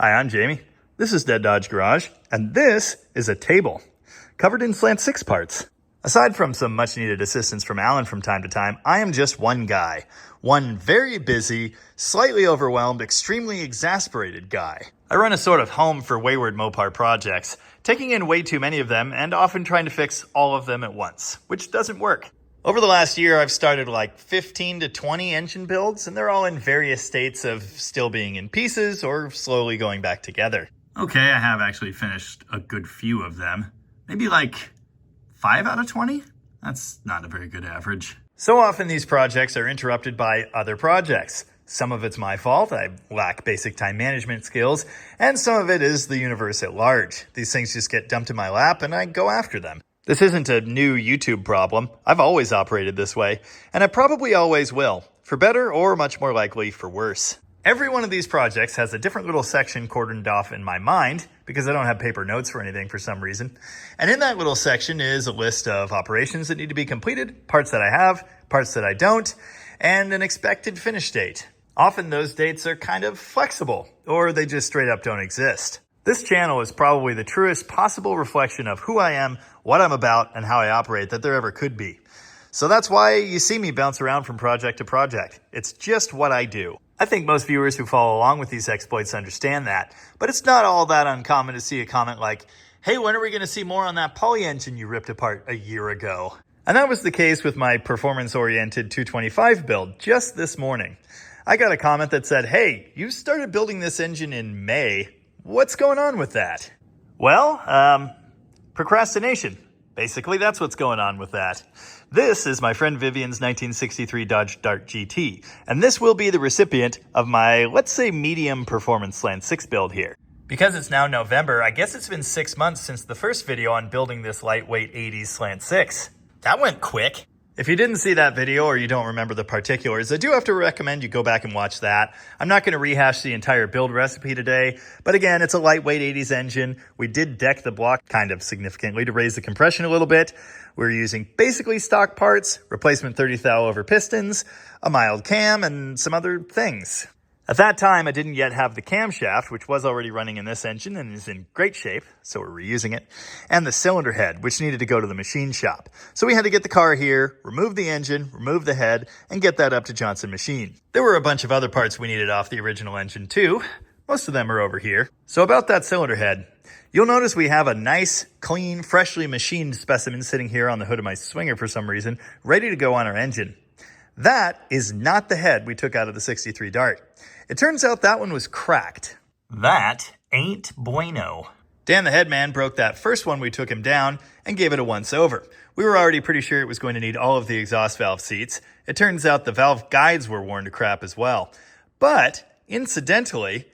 Hi, I'm Jamie. This is Dead Dodge Garage, and this is a table covered in Slant 6 parts. Aside from some much needed assistance from Alan from time to time, I am just one guy. One very busy, slightly overwhelmed, extremely exasperated guy. I run a sort of home for wayward Mopar projects, taking in way too many of them and often trying to fix all of them at once, which doesn't work. Over the last year, I've started like 15 to 20 engine builds, and they're all in various states of still being in pieces or slowly going back together. Okay, I have actually finished a good few of them. Maybe like 5 out of 20? That's not a very good average. So often these projects are interrupted by other projects. Some of it's my fault, I lack basic time management skills, and some of it is the universe at large. These things just get dumped in my lap and I go after them. This isn't a new YouTube problem. I've always operated this way, and I probably always will, for better or much more likely for worse. Every one of these projects has a different little section cordoned off in my mind, because I don't have paper notes for anything for some reason. And in that little section is a list of operations that need to be completed, parts that I have, parts that I don't, and an expected finish date. Often those dates are kind of flexible, or they just straight up don't exist. This channel is probably the truest possible reflection of who I am, what I'm about, and how I operate that there ever could be. So that's why you see me bounce around from project to project. It's just what I do. I think most viewers who follow along with these exploits understand that, but it's not all that uncommon to see a comment like, "Hey, when are we going to see more on that poly engine you ripped apart a year ago?" And that was the case with my performance-oriented 225 build just this morning. I got a comment that said, "Hey, you started building this engine in May. What's going on with that?" Well, procrastination. Basically, that's what's going on with that. This is my friend Vivian's 1963 Dodge Dart GT, and this will be the recipient of my, let's say, medium performance Slant 6 build here. Because it's now November, I guess it's been 6 months since the first video on building this lightweight 80s Slant 6. That went quick. If you didn't see that video or you don't remember the particulars, I do have to recommend you go back and watch that. I'm not going to rehash the entire build recipe today, but again, it's a lightweight 80s engine. We did deck the block kind of significantly to raise the compression a little bit. We're using basically stock parts, replacement 30 thou over pistons, a mild cam, and some other things. At that time, I didn't yet have the camshaft, which was already running in this engine and is in great shape, so we're reusing it, and the cylinder head, which needed to go to the machine shop. So we had to get the car here, remove the engine, remove the head, and get that up to Johnson Machine. There were a bunch of other parts we needed off the original engine too. Most of them are over here. So about that cylinder head, you'll notice we have a nice, clean, freshly machined specimen sitting here on the hood of my Swinger for some reason, ready to go on our engine. That is not the head we took out of the 63 Dart. It turns out that one was cracked. That ain't bueno. Dan the headman broke that first one we took him down and gave it a once over. We were already pretty sure it was going to need all of the exhaust valve seats. It turns out the valve guides were worn to crap as well. But, incidentally,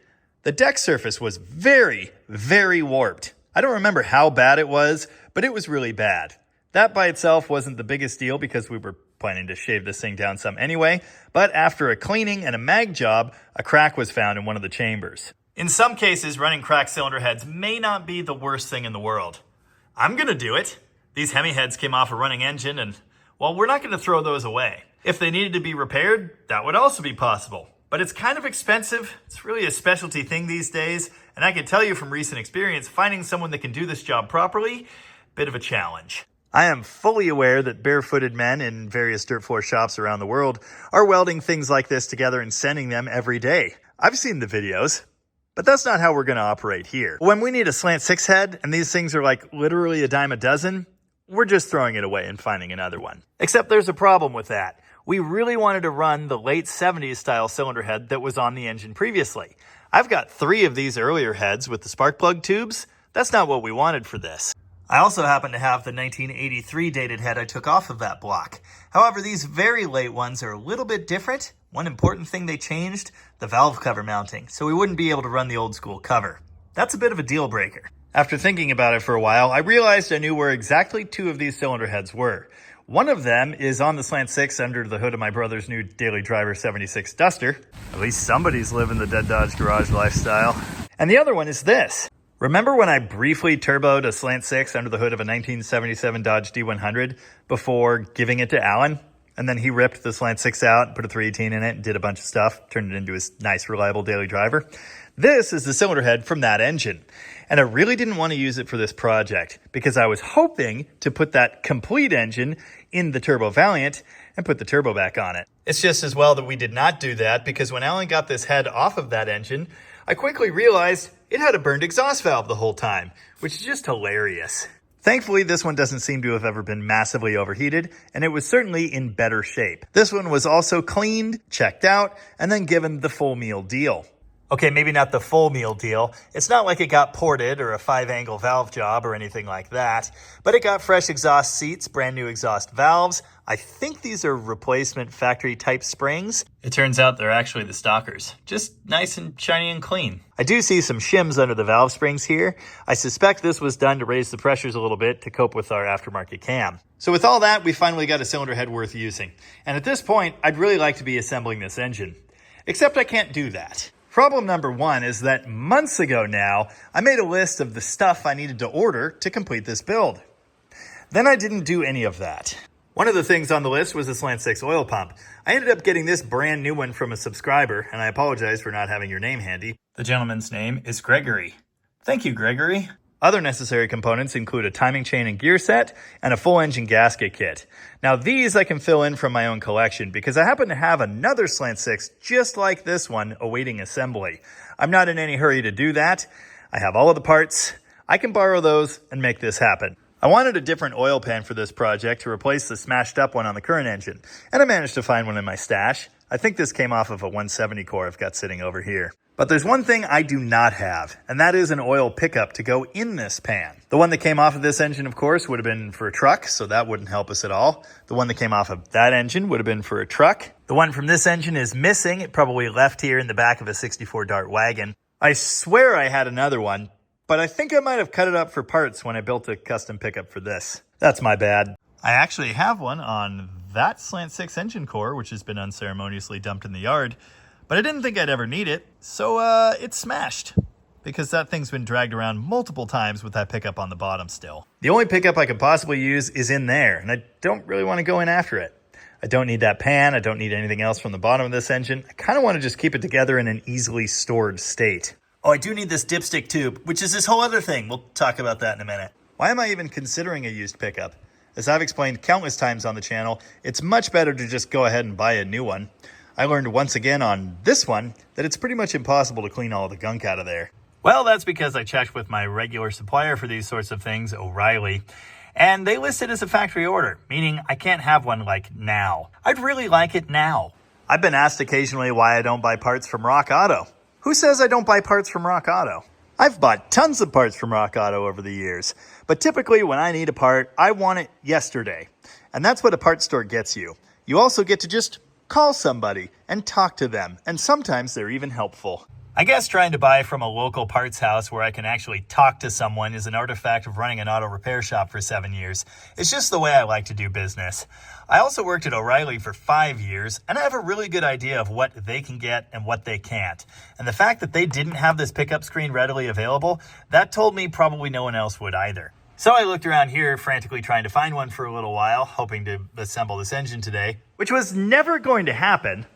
the deck surface was very, very warped. I don't remember how bad it was, but it was really bad. That by itself wasn't the biggest deal because we were planning to shave this thing down some anyway, but after a cleaning and a mag job, a crack was found in one of the chambers. In some cases, running cracked cylinder heads may not be the worst thing in the world. I'm gonna do it. These Hemi heads came off a running engine and, well, we're not gonna throw those away. If they needed to be repaired, that would also be possible. But it's kind of expensive. It's really a specialty thing these days, and I can tell you from recent experience, finding someone that can do this job properly, bit of a challenge. I am fully aware that barefooted men in various dirt floor shops around the world are welding things like this together and sending them every day. I've seen the videos, but that's not how we're going to operate here. When we need a Slant 6 head, and these things are like literally a dime a dozen, we're just throwing it away and finding another one. Except there's a problem with that. We really wanted to run the late 70s style cylinder head that was on the engine previously. I've got 3 of these earlier heads with the spark plug tubes. That's not what we wanted for this. I also happen to have the 1983 dated head I took off of that block. However, these very late ones are a little bit different. One important thing they changed, the valve cover mounting, so we wouldn't be able to run the old school cover. That's a bit of a deal breaker. After thinking about it for a while, I realized I knew where exactly 2 of these cylinder heads were. One of them is on the Slant 6 under the hood of my brother's new Daily Driver 76 Duster. At least somebody's living the Dead Dodge Garage lifestyle. And the other one is this. Remember when I briefly turboed a Slant 6 under the hood of a 1977 Dodge D100 before giving it to Alan? And then he ripped the Slant 6 out, put a 318 in it, and did a bunch of stuff, turned it into his nice, reliable daily driver. This is the cylinder head from that engine. And I really didn't want to use it for this project because I was hoping to put that complete engine in the Turbo Valiant and put the turbo back on it. It's just as well that we did not do that because when Alan got this head off of that engine, I quickly realized it had a burned exhaust valve the whole time, which is just hilarious. Thankfully, this one doesn't seem to have ever been massively overheated, and it was certainly in better shape. This one was also cleaned, checked out, and then given the full meal deal. Okay, maybe not the full meal deal. It's not like it got ported or a 5-angle valve job or anything like that, but it got fresh exhaust seats, brand new exhaust valves. I think these are replacement factory type springs. It turns out they're actually the stockers. Just nice and shiny and clean. I do see some shims under the valve springs here. I suspect this was done to raise the pressures a little bit to cope with our aftermarket cam. So with all that, we finally got a cylinder head worth using. And at this point, I'd really like to be assembling this engine. Except I can't do that. Problem number one is that months ago now, I made a list of the stuff I needed to order to complete this build. Then I didn't do any of that. One of the things on the list was a Slant 6 oil pump. I ended up getting this brand new one from a subscriber, and I apologize for not having your name handy. The gentleman's name is Gregory. Thank you, Gregory. Other necessary components include a timing chain and gear set and a full engine gasket kit. Now these I can fill in from my own collection because I happen to have another Slant 6 just like this one awaiting assembly. I'm not in any hurry to do that. I have all of the parts. I can borrow those and make this happen. I wanted a different oil pan for this project to replace the smashed up one on the current engine, and I managed to find one in my stash. I think this came off of a 170 core I've got sitting over here. But there's one thing I do not have, and that is an oil pickup to go in this pan. The one that came off of this engine, of course, would have been for a truck, so that wouldn't help us at all. The one that came off of that engine would have been for a truck. The one from this engine is missing. It probably left here in the back of a 64 Dart wagon. I swear I had another one, but I think I might have cut it up for parts when I built a custom pickup for this. That's my bad. I actually have one on that Slant 6 engine core, which has been unceremoniously dumped in the yard, but I didn't think I'd ever need it, so it's smashed, because that thing's been dragged around multiple times with that pickup on the bottom still. The only pickup I could possibly use is in there, and I don't really want to go in after it. I don't need that pan, I don't need anything else from the bottom of this engine. I kind of want to just keep it together in an easily stored state. Oh, I do need this dipstick tube, which is this whole other thing. We'll talk about that in a minute. Why am I even considering a used pickup? As I've explained countless times on the channel, it's much better to just go ahead and buy a new one. I learned once again on this one that it's pretty much impossible to clean all the gunk out of there. Well, that's because I checked with my regular supplier for these sorts of things, O'Reilly, and they list it as a factory order, meaning I can't have one like now. I'd really like it now. I've been asked occasionally why I don't buy parts from Rock Auto. Who says I don't buy parts from Rock Auto? I've bought tons of parts from Rock Auto over the years, but typically when I need a part, I want it yesterday. And that's what a parts store gets you. You also get to just call somebody and talk to them, and sometimes they're even helpful. I guess trying to buy from a local parts house where I can actually talk to someone is an artifact of running an auto repair shop for 7 years. It's just the way I like to do business. I also worked at O'Reilly for 5 years, and I have a really good idea of what they can get and what they can't. And the fact that they didn't have this pickup screen readily available, that told me probably no one else would either. So I looked around here frantically trying to find one for a little while, hoping to assemble this engine today, which was never going to happen.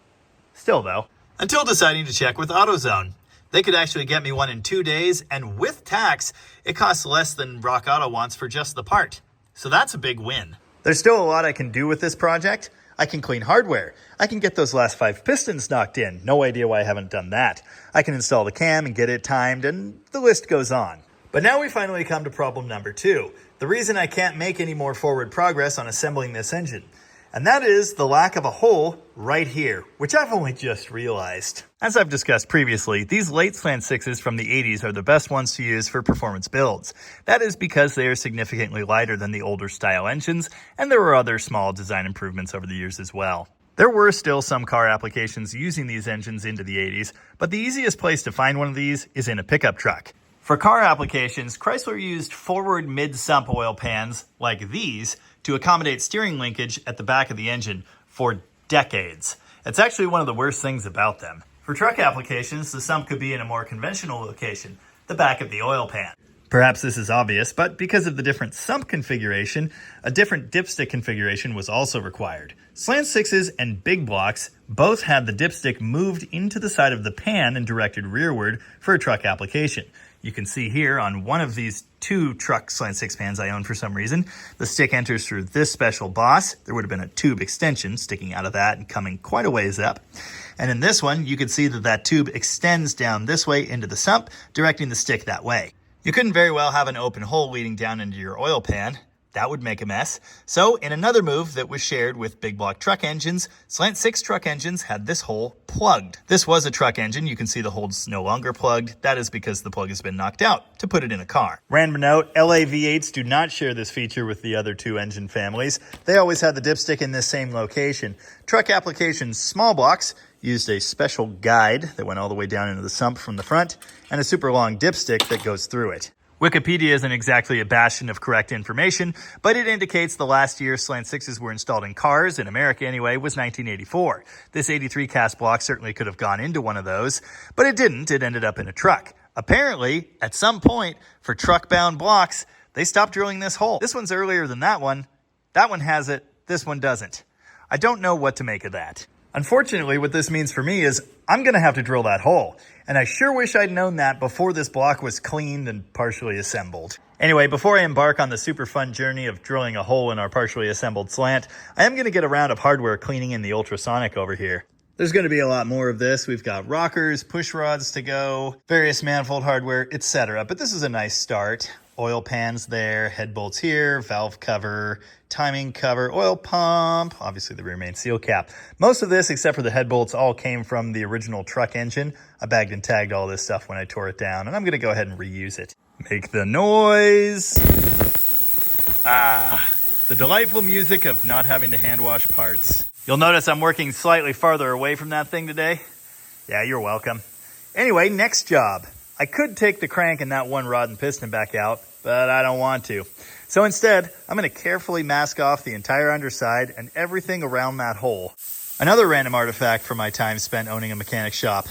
Still though. Until deciding to check with AutoZone. They could actually get me one in 2 days, and with tax, it costs less than Rock Auto wants for just the part. So that's a big win. There's still a lot I can do with this project. I can clean hardware. I can get those last 5 pistons knocked in. No idea why I haven't done that. I can install the cam and get it timed, and the list goes on. But now we finally come to problem number 2. The reason I can't make any more forward progress on assembling this engine. And that is the lack of a hole right here, which I've only just realized. As I've discussed previously, these late Slant 6s from the 80s are the best ones to use for performance builds. That is because they are significantly lighter than the older style engines, and there were other small design improvements over the years as well. There were still some car applications using these engines into the 80s, but the easiest place to find one of these is in a pickup truck. For car applications, Chrysler used forward mid-sump oil pans like these to accommodate steering linkage at the back of the engine for decades. It's actually one of the worst things about them. For truck applications, the sump could be in a more conventional location, the back of the oil pan. Perhaps this is obvious, but because of the different sump configuration, a different dipstick configuration was also required. Slant 6s and big blocks both had the dipstick moved into the side of the pan and directed rearward for a truck application. You can see here on one of these two truck Slant 6 pans I own for some reason, the stick enters through this special boss. There would have been a tube extension sticking out of that and coming quite a ways up. And in this one, you can see that that tube extends down this way into the sump, directing the stick that way. You couldn't very well have an open hole leading down into your oil pan. That would make a mess. So in another move that was shared with big block truck engines, Slant 6 truck engines had this hole plugged. This was a truck engine. You can see the hole's no longer plugged. That is because the plug has been knocked out to put it in a car. Random note, LA V8s do not share this feature with the other two engine families. They always had the dipstick in this same location. Truck applications small blocks used a special guide that went all the way down into the sump from the front and a super long dipstick that goes through it. Wikipedia isn't exactly a bastion of correct information, but it indicates the last year Slant 6s were installed in cars, in America anyway, was 1984. This 83 cast block certainly could have gone into one of those, but it didn't. It ended up in a truck. Apparently, at some point, for truck-bound blocks, they stopped drilling this hole. This one's earlier than that one. That one has it. This one doesn't. I don't know what to make of that. Unfortunately, what this means for me is I'm going to have to drill that hole. And I sure wish I'd known that before this block was cleaned and partially assembled. Anyway, before I embark on the super fun journey of drilling a hole in our partially assembled slant, I am going to get a round of hardware cleaning in the Ultrasonic over here. There's going to be a lot more of this. We've got rockers, push rods to go, various manifold hardware, etc. But this is a nice start. Oil pans there, head bolts here, valve cover, timing cover, oil pump, obviously the rear main seal cap. Most of this, except for the head bolts, all came from the original truck engine. I bagged and tagged all this stuff when I tore it down, and I'm going to go ahead and reuse it. Make the noise. The delightful music of not having to hand wash parts. You'll notice I'm working slightly farther away from that thing today. Yeah, you're welcome. Anyway, next job. I could take the crank and that one rod and piston back out, but I don't want to. So instead, I'm going to carefully mask off the entire underside and everything around that hole. Another random artifact from my time spent owning a mechanic shop.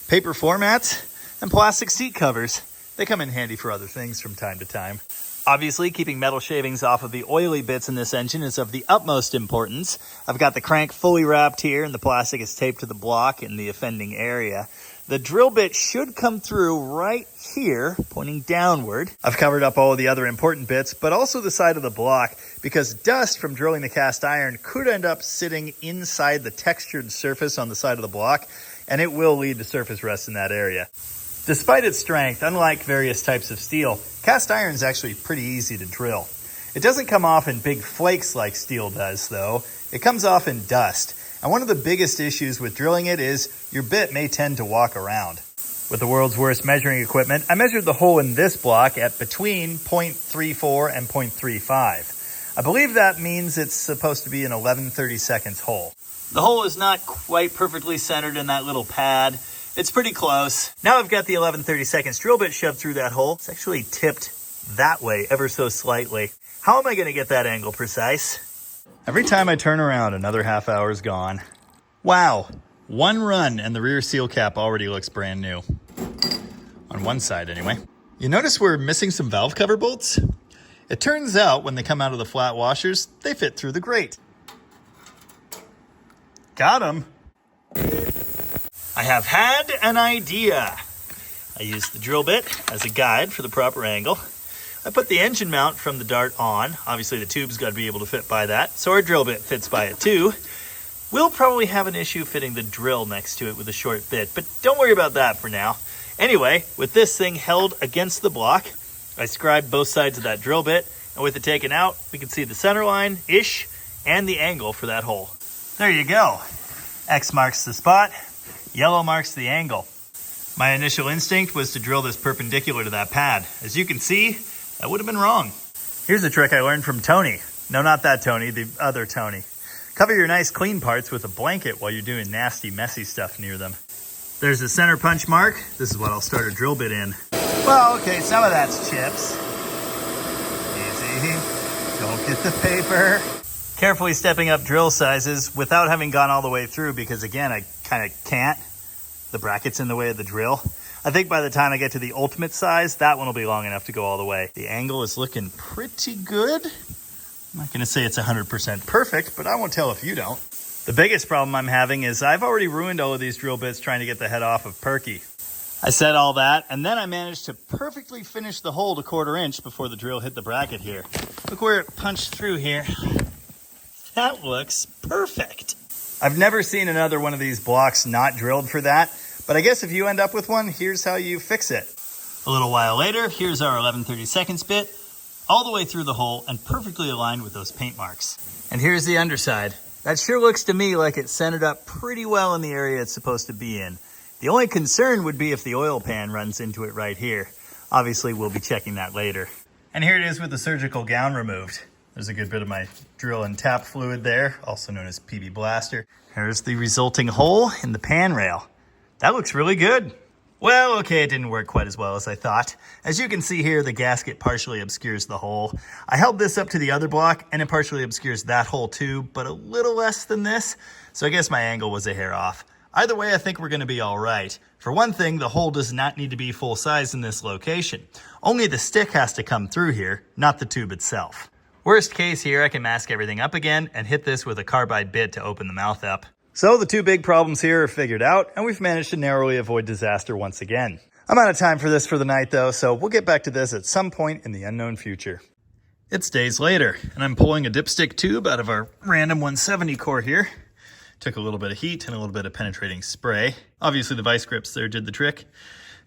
Paper floor mats and plastic seat covers. They come in handy for other things from time to time. Obviously, keeping metal shavings off of the oily bits in this engine is of the utmost importance. I've got the crank fully wrapped here and the plastic is taped to the block in the offending area. The drill bit should come through right here, pointing downward. I've covered up all of the other important bits, but also the side of the block, because dust from drilling the cast iron could end up sitting inside the textured surface on the side of the block, and it will lead to surface rust in that area. Despite its strength, unlike various types of steel, cast iron is actually pretty easy to drill. It doesn't come off in big flakes like steel does, though. It comes off in dust. And one of the biggest issues with drilling it is your bit may tend to walk around. With the world's worst measuring equipment, I measured the hole in this block at between 0.34 and 0.35. I believe that means it's supposed to be an 11/32 hole. The hole is not quite perfectly centered in that little pad. It's pretty close. Now I've got the 11/32 drill bit shoved through that hole. It's actually tipped that way ever so slightly. How am I going to get that angle precise? Every time I turn around, another half hour is gone. Wow, one run and the rear seal cap already looks brand new. On one side anyway. You notice we're missing some valve cover bolts? It turns out when they come out of the flat washers, they fit through the grate. Got 'em. I have had an idea. I used the drill bit as a guide for the proper angle. I put the engine mount from the dart on. Obviously the tube's got to be able to fit by that, so our drill bit fits by it too. We'll probably have an issue fitting the drill next to it with a short bit, but don't worry about that for now. Anyway, with this thing held against the block, I scribed both sides of that drill bit, and with it taken out, we can see the center line-ish and the angle for that hole. There you go. X marks the spot, yellow marks the angle. My initial instinct was to drill this perpendicular to that pad. As you can see, that would have been wrong. Here's a trick I learned from Tony. No, not that Tony, the other Tony. Cover your nice clean parts with a blanket while you're doing nasty, messy stuff near them. There's a center punch mark. This is what I'll start a drill bit in. Well, okay, some of that's chips. Easy. Don't get the paper. Carefully stepping up drill sizes without having gone all the way through because, again, I kind of can't. The bracket's in the way of the drill. I think by the time I get to the ultimate size, that one will be long enough to go all the way. The angle is looking pretty good. I'm not gonna say it's 100% perfect, but I won't tell if you don't. The biggest problem I'm having is I've already ruined all of these drill bits trying to get the head off of Perky. I said all that, and then I managed to perfectly finish the hole to 1/4 inch before the drill hit the bracket here. Look where it punched through here. That looks perfect. I've never seen another one of these blocks not drilled for that, but I guess if you end up with one, here's how you fix it. A little while later, here's our 11/32 bit, all the way through the hole and perfectly aligned with those paint marks. And here's the underside. That sure looks to me like it's centered up pretty well in the area it's supposed to be in. The only concern would be if the oil pan runs into it right here. Obviously, we'll be checking that later. And here it is with the surgical gown removed. There's a good bit of my drill and tap fluid there, also known as PB Blaster. Here's the resulting hole in the pan rail. That looks really good. Well, okay, it didn't work quite as well as I thought. As you can see here, the gasket partially obscures the hole. I held this up to the other block, and it partially obscures that hole too, but a little less than this, so I guess my angle was a hair off. Either way, I think we're gonna be all right. For one thing, the hole does not need to be full size in this location. Only the stick has to come through here, not the tube itself. Worst case here, I can mask everything up again and hit this with a carbide bit to open the mouth up. So the two big problems here are figured out, and we've managed to narrowly avoid disaster once again. I'm out of time for this for the night though, so we'll get back to this at some point in the unknown future. It's days later, and I'm pulling a dipstick tube out of our random 170 core here. Took a little bit of heat and a little bit of penetrating spray. Obviously the vice grips there did the trick.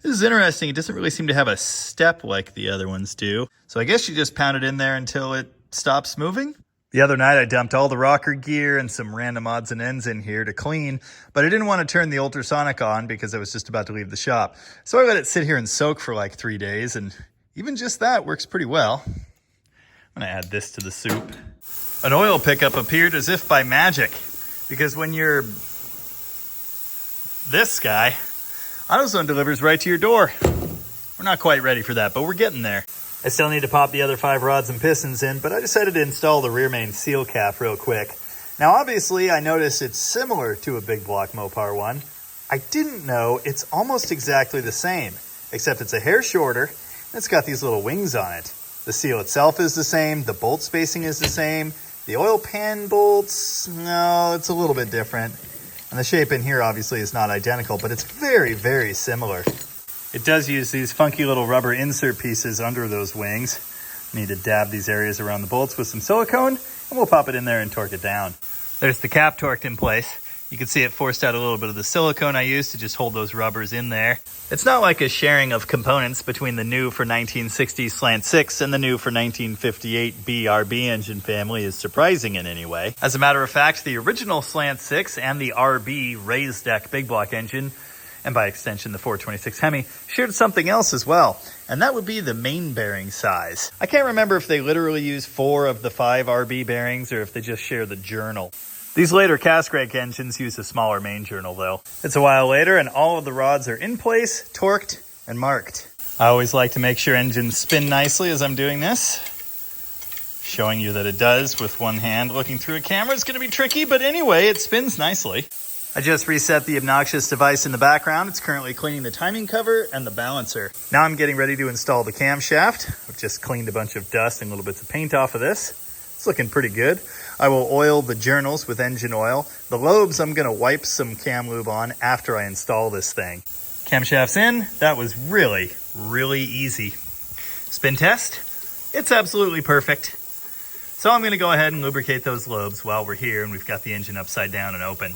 This is interesting. It doesn't really seem to have a step like the other ones do. So I guess you just pound it in there until it stops moving. The other night I dumped all the rocker gear and some random odds and ends in here to clean, but I didn't want to turn the Ultrasonic on because I was just about to leave the shop. So I let it sit here and soak for like 3 days, and even just that works pretty well. I'm gonna add this to the soup. An oil pickup appeared as if by magic, because when you're this guy, AutoZone delivers right to your door. We're not quite ready for that, but we're getting there. I still need to pop the other 5 rods and pistons in, but I decided to install the rear main seal cap real quick. Now obviously I noticed it's similar to a big block Mopar one. I didn't know it's almost exactly the same, except it's a hair shorter and it's got these little wings on it. The seal itself is the same, the bolt spacing is the same. The oil pan bolts, no, it's a little bit different. And the shape in here obviously is not identical, but it's very, very similar. It does use these funky little rubber insert pieces under those wings. Need to dab these areas around the bolts with some silicone, and we'll pop it in there and torque it down. There's the cap torqued in place. You can see it forced out a little bit of the silicone I used to just hold those rubbers in there. It's not like a sharing of components between the new for 1960 Slant 6 and the new for 1958 BRB engine family is surprising in any way. As a matter of fact, the original Slant 6 and the RB raised deck big block engine, and by extension the 426 Hemi, shared something else as well, and that would be the main bearing size. I can't remember if they literally use 4 of the 5 RB bearings or if they just share the journal. These later cast crank engines use a smaller main journal though. It's a while later and all of the rods are in place, torqued, and marked. I always like to make sure engines spin nicely as I'm doing this. Showing you that it does with one hand looking through a camera is going to be tricky, but anyway, it spins nicely. I just reset the obnoxious device in the background. It's currently cleaning the timing cover and the balancer. Now I'm getting ready to install the camshaft. I've just cleaned a bunch of dust and little bits of paint off of this. It's looking pretty good. I will oil the journals with engine oil. The lobes I'm going to wipe some cam lube on after I install this thing. Camshaft's in. That was really, really easy. Spin test. It's absolutely perfect. So I'm going to go ahead and lubricate those lobes while we're here and we've got the engine upside down and open.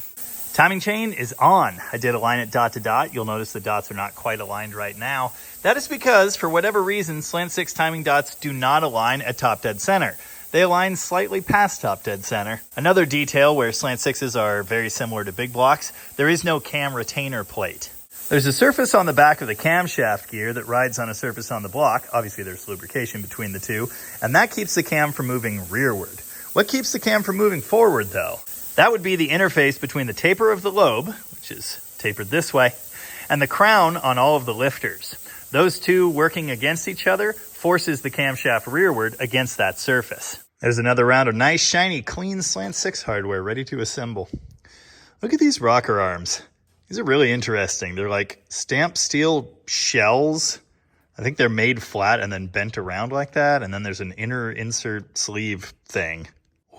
Timing chain is on. I did align it dot to dot. You'll notice the dots are not quite aligned right now. That is because, for whatever reason, Slant 6 timing dots do not align at top dead center. They align slightly past top dead center. Another detail where Slant 6s are very similar to big blocks, there is no cam retainer plate. There's a surface on the back of the camshaft gear that rides on a surface on the block. Obviously there's lubrication between the two, and that keeps the cam from moving rearward. What keeps the cam from moving forward though? That would be the interface between the taper of the lobe, which is tapered this way, and the crown on all of the lifters. Those two working against each other forces the camshaft rearward against that surface. There's another round of nice, shiny, clean Slant 6 hardware ready to assemble. Look at these rocker arms. These These are really interesting. They're like stamped steel shells. I think they're made flat and then bent around like that. And then there's an inner insert sleeve thing.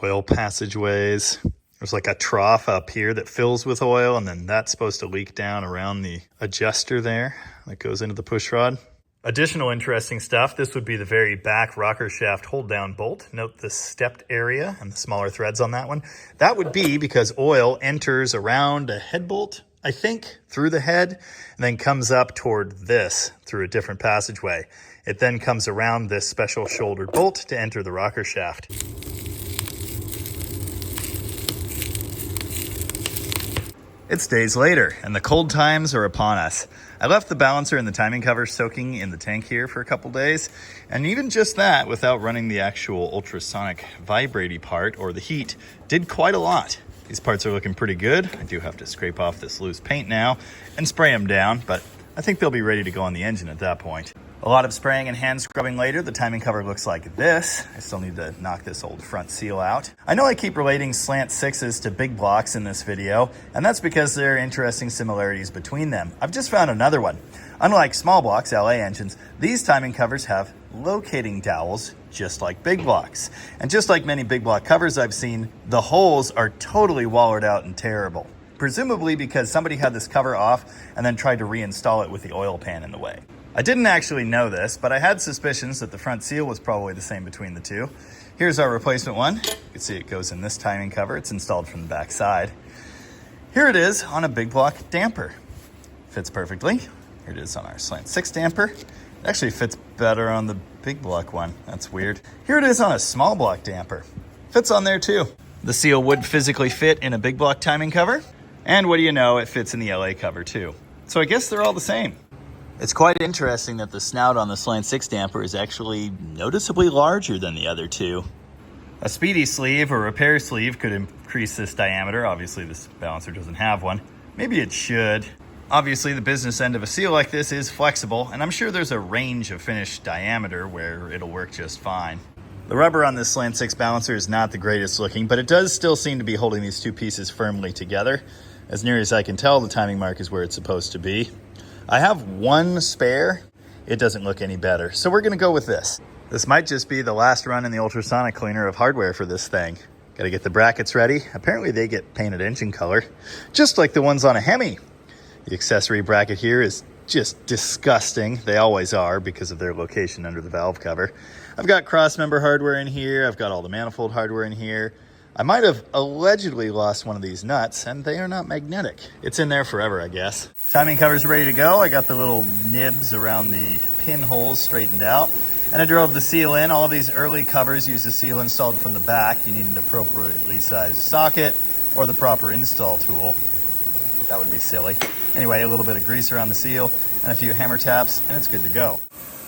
Oil passageways. There's like a trough up here that fills with oil, and then that's supposed to leak down around the adjuster there that goes into the push rod. Additional interesting stuff, this would be the very back rocker shaft hold down bolt. Note the stepped area and the smaller threads on that one. That would be because oil enters around a head bolt, I think, through the head, and then comes up toward this through a different passageway. It then comes around this special shouldered bolt to enter the rocker shaft. It's days later, and the cold times are upon us. I left the balancer and the timing cover soaking in the tank here for a couple days, and even just that, without running the actual ultrasonic vibrating part or the heat, did quite a lot. These parts are looking pretty good. I do have to scrape off this loose paint now and spray them down, but I think they'll be ready to go on the engine at that point. A lot of spraying and hand scrubbing later. The timing cover looks like this. I still need to knock this old front seal out. I know I keep relating Slant 6s to big blocks in this video, and that's because there are interesting similarities between them. I've just found another one. Unlike small blocks, LA engines, these timing covers have locating dowels just like big blocks. And just like many big block covers I've seen, the holes are totally wallered out and terrible. Presumably because somebody had this cover off and then tried to reinstall it with the oil pan in the way. I didn't actually know this, but I had suspicions that the front seal was probably the same between the two. Here's our replacement one. You can see it goes in this timing cover. It's installed from the back side. Here it is on a big block damper. Fits perfectly. Here it is on our Slant 6 damper. It actually fits better on the big block one. That's weird. Here it is on a small block damper. Fits on there too. The seal would physically fit in a big block timing cover. And what do you know, it fits in the LA cover too. So I guess they're all the same. It's quite interesting that the snout on the Slant 6 damper is actually noticeably larger than the other two. A speedy sleeve or repair sleeve could increase this diameter. Obviously this balancer doesn't have one. Maybe it should. Obviously the business end of a seal like this is flexible, and I'm sure there's a range of finished diameter where it'll work just fine. The rubber on this Slant 6 balancer is not the greatest looking, but it does still seem to be holding these two pieces firmly together. As near as I can tell, the timing mark is where it's supposed to be. I have one spare. It doesn't look any better, so we're gonna go with this. This might just be the last run in the ultrasonic cleaner of hardware for this thing. Gotta get the brackets ready. Apparently they get painted engine color, just like the ones on a Hemi. The accessory bracket here is just disgusting. They always are because of their location under the valve cover. I've got cross member hardware in here. I've got all the manifold hardware in here. I might have allegedly lost one of these nuts, and they are not magnetic. It's in there forever, I guess. Timing cover's ready to go. I got the little nibs around the pinholes straightened out, and I drove the seal in. All of these early covers use the seal installed from the back. You need an appropriately sized socket or the proper install tool. That would be silly. Anyway, a little bit of grease around the seal and a few hammer taps, and it's good to go.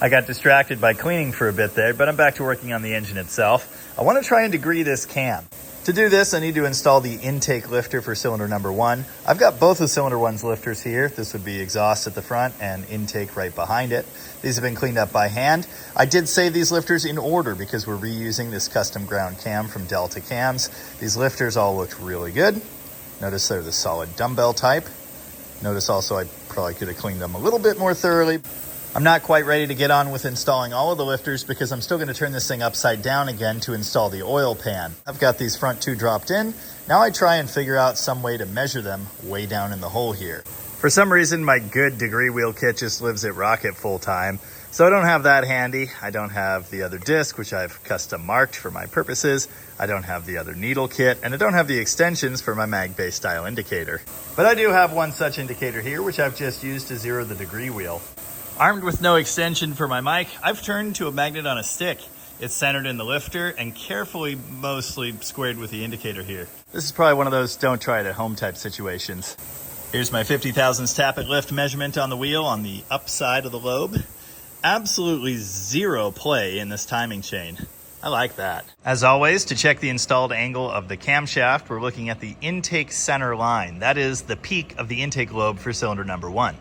I got distracted by cleaning for a bit there, but I'm back to working on the engine itself. I want to try and degree this cam. To do this, I need to install the intake lifter for cylinder number 1. I've got both of cylinder 1's lifters here. This would be exhaust at the front and intake right behind it. These have been cleaned up by hand. I did save these lifters in order because we're reusing this custom ground cam from Delta Cams. These lifters all looked really good. Notice they're the solid dumbbell type. Notice also I probably could have cleaned them a little bit more thoroughly. I'm not quite ready to get on with installing all of the lifters because I'm still going to turn this thing upside down again to install the oil pan. I've got these front two dropped in. Now I try and figure out some way to measure them way down in the hole here. For some reason, my good degree wheel kit just lives at Rocket full time, so I don't have that handy. I don't have the other disc, which I've custom marked for my purposes. I don't have the other needle kit, and I don't have the extensions for my mag-based style indicator. But I do have one such indicator here, which I've just used to zero the degree wheel. Armed with no extension for my mic, I've turned to a magnet on a stick. It's centered in the lifter and carefully mostly squared with the indicator here. This is probably one of those don't try it at home type situations. Here's my 50 thousandths tappet lift measurement on the wheel on the up side of the lobe. Absolutely zero play in this timing chain. I like that. As always, to check the installed angle of the camshaft, we're looking at the intake center line. That is the peak of the intake lobe for cylinder number 1.